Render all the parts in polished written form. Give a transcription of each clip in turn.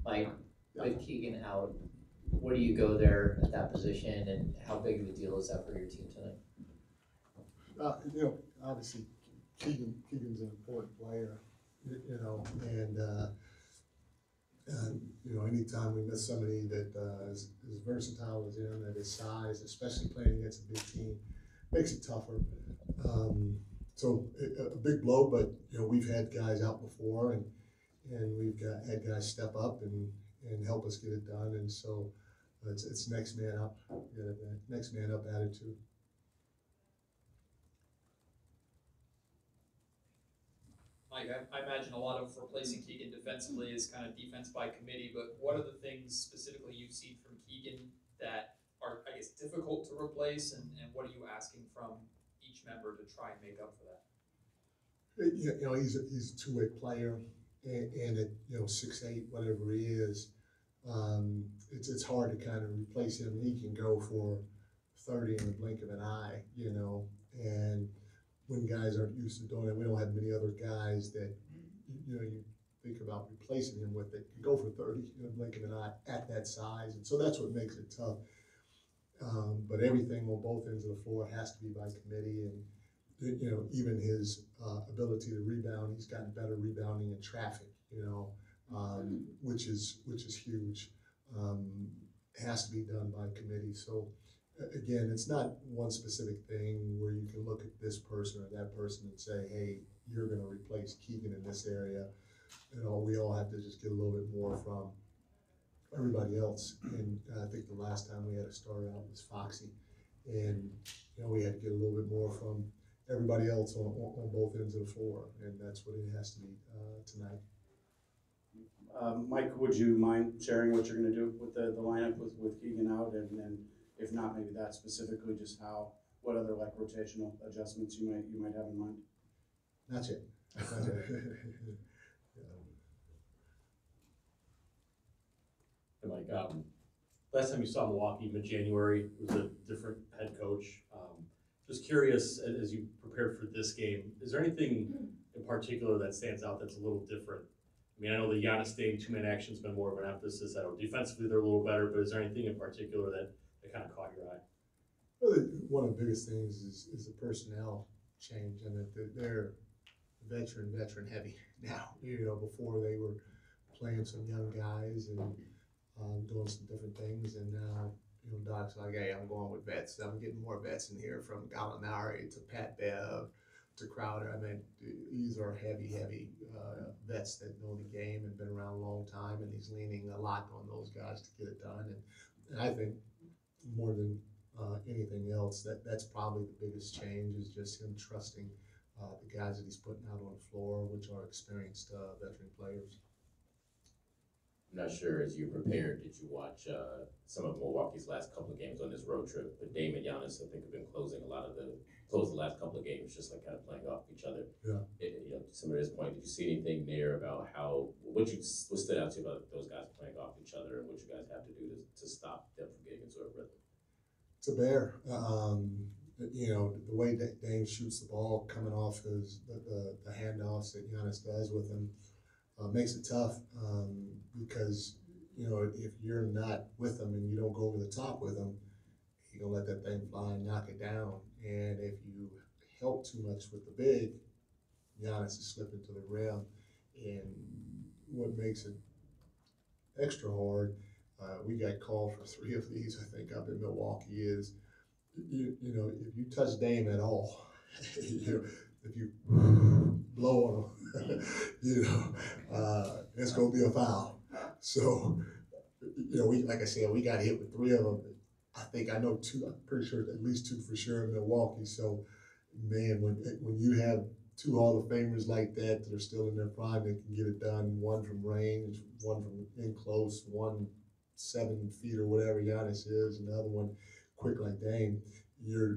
Mike, with Keegan out, where do you go there at that position, and how big of a deal is that for your team tonight? Obviously Keegan's an important player, anytime we miss somebody that is as versatile as him at his size, especially playing against a big team, makes it tougher. A big blow, but we've had guys out before, and we've had guys step up and help us get it done, and so it's next man up, next man up attitude. Mike, I imagine a lot of replacing Keegan defensively is kind of defense by committee, but what are the things specifically you've seen from Keegan that are, I guess, difficult to replace, and what are you asking from each member to try and make up for that? He's a two-way player, and at 6'8", whatever he is, it's hard to kind of replace him. He can go for 30 in the blink of an eye, and when guys aren't used to doing it, we don't have many other guys that you think about replacing him with that can go for 30 in the blink of an eye at that size, and so that's what makes it tough. But everything on both ends of the floor has to be by committee, and even his ability to rebound, he's gotten better rebounding in traffic, which is huge. Has to be done by committee. So again, it's not one specific thing where you can look at this person or that person and say, hey, you're going to replace Keegan in this area. We all have to just get a little bit more from everybody else. And I think the last time we had a starter out was Foxy, and we had to get a little bit more from everybody else on both ends of the floor, and that's what it has to be tonight. Mike, would you mind sharing what you're going to do with the lineup with Keegan out, and if not, maybe that specifically, just what other rotational adjustments you might have in mind? Not yet. Hey Mike, last time you saw Milwaukee mid-January, it was a different head coach. Just curious, as you prepared for this game, is there anything in particular that stands out that's a little different? I mean, I know the Giannis Dame two-man action's been more of an emphasis. I know defensively they're a little better, but is there anything in particular that kind of caught your eye? Well, one of the biggest things is the personnel change, and that they're veteran heavy now. Before they were playing some young guys and doing some different things, and now Doc's like, hey, I'm going with vets. I'm getting more vets in here, from Gallinari to Pat Bev to Crowder. I mean, these are heavy vets that know the game and been around a long time, and he's leaning a lot on those guys to get it done. And I think more than anything else, that's probably the biggest change, is just him trusting the guys that he's putting out on the floor, which are experienced veteran players. I'm not sure, as you prepared, did you watch some of Milwaukee's last couple of games on this road trip? But Dame and Giannis, I think, have been closing the last couple of games, just kind of playing off each other. Yeah. Some of his point, did you see anything there about what stood out to you about those guys playing off each other, and what you guys have to do to stop them from getting into a rhythm? It's a bear. The way that Dame shoots the ball coming off the handoffs that Giannis does with him makes it tough, because if you're not with him and you don't go over the top with him, you're gonna let that thing fly and knock it down. And if you help too much with the big, Giannis is slipping to the rim. And what makes it extra hard, we got called for 3 of these, I think, up in Milwaukee, is if you touch Dame at all, if you blow on him, it's gonna be a foul. So, like I said, we got hit with 3 of them. I know 2. I'm pretty sure at least 2 for sure in Milwaukee. So, man, when you have 2 Hall of Famers like that are still in their prime, they can get it done. One from range, one from in close, one 7 feet or whatever Giannis is, and the other one quick like Dame. Your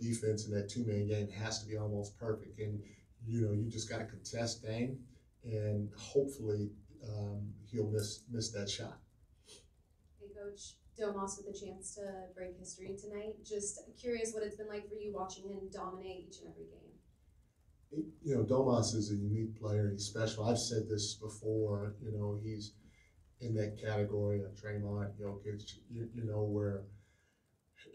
defense in that 2-man game has to be almost perfect, and you just got to contest Dame, and hopefully he'll miss that shot. Hey, Coach, Domas with a chance to break history tonight. Just curious what it's been like for you watching him dominate each and every game. Domas is a unique player. He's special. I've said this before. He's in that category of Draymond, Jokic, you know, where,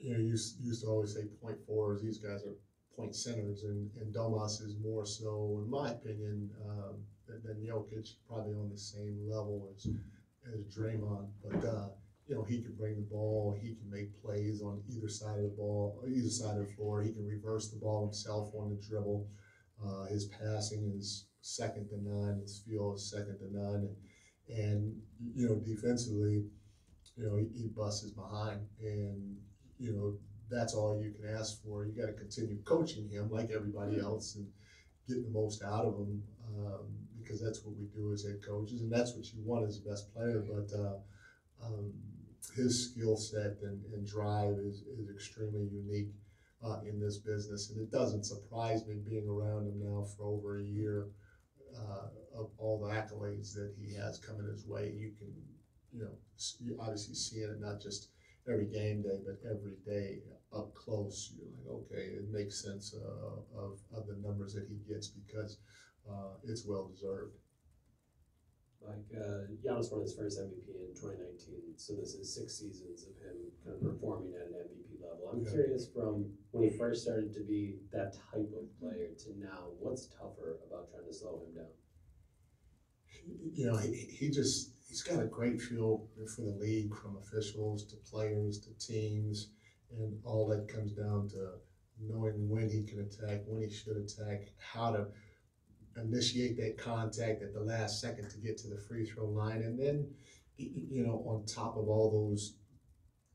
you know, you used to always say point forwards, these guys are point centers, and Domas is more so, in my opinion, than Jokic, probably on the same level as Draymond, but you know, he can bring the ball, he can make plays on either side of the ball, either side of the floor, he can reverse the ball himself on the dribble. His passing is second to none, his feel is second to none, and you know, defensively, you know, he busts his behind, and you know, that's all you can ask for. You got to continue coaching him like everybody else and getting the most out of him, because that's what we do as head coaches, and that's what you want as the best player. But his skill set and drive is extremely unique in this business, and it doesn't surprise me being around him now for over a year. Of all the accolades that he has coming his way, you can, you know, you obviously seeing it not just every game day, but every day up close. You're like, okay, it makes sense of the numbers that he gets because it's well deserved. Like, Giannis won his first MVP in 2019, so this is 6 seasons of him kind of performing at an MVP level. I'm curious, from when he first started to be that type of player to now, what's tougher about trying to slow him down? You know, he's got a great feel for the league, from officials to players to teams, and all that comes down to knowing when he can attack, when he should attack, how to initiate that contact at the last second to get to the free throw line, and then, you know, on top of all those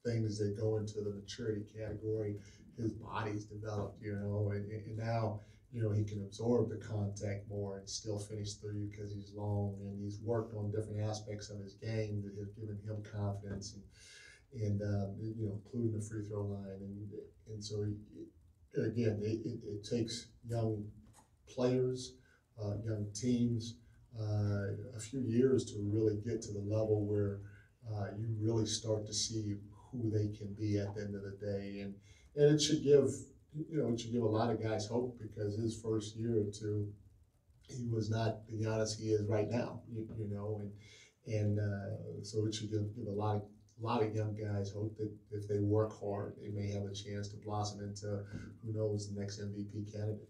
things that go into the maturity category, his body's developed, you know, and now, you know, he can absorb the contact more and still finish through because he's long, and he's worked on different aspects of his game that have given him confidence, and you know, including the free throw line, and so again, it takes young players, young teams, a few years to really get to the level where you really start to see who they can be at the end of the day, and it should give, you know, it should give a lot of guys hope, because his first year or two, he was not the Giannis he is right now, you know, and so it should give a lot of young guys hope that if they work hard, they may have a chance to blossom into, who knows, the next MVP candidate.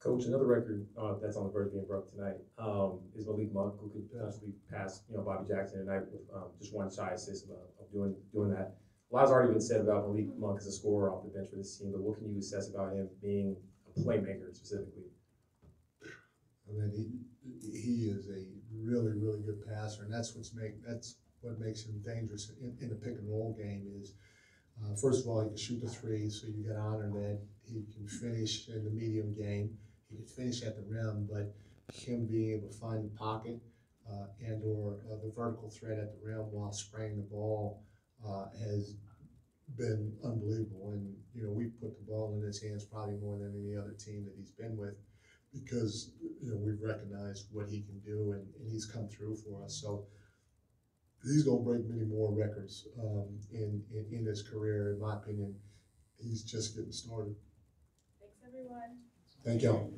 Coach, another record that's on the verge of being broke tonight is Malik Monk, who could potentially pass, you know, Bobby Jackson tonight with just one shy assist of doing that. A lot's already been said about Malik Monk as a scorer off the bench for this team, but what can you assess about him being a playmaker specifically? I mean, he is a really, really good passer, and that's what makes him dangerous in the pick and roll game. Is first of all, he can shoot the three, so you got to honor that. He can finish in the medium game. He can finish at the rim, but him being able to find the pocket and or the vertical threat at the rim while spraying the ball has been unbelievable. And you know, we put the ball in his hands probably more than any other team that he's been with, because you know, we've recognized what he can do, and he's come through for us. So he's gonna break many more records in his career. In my opinion, he's just getting started. Thanks, everyone. Thank y'all.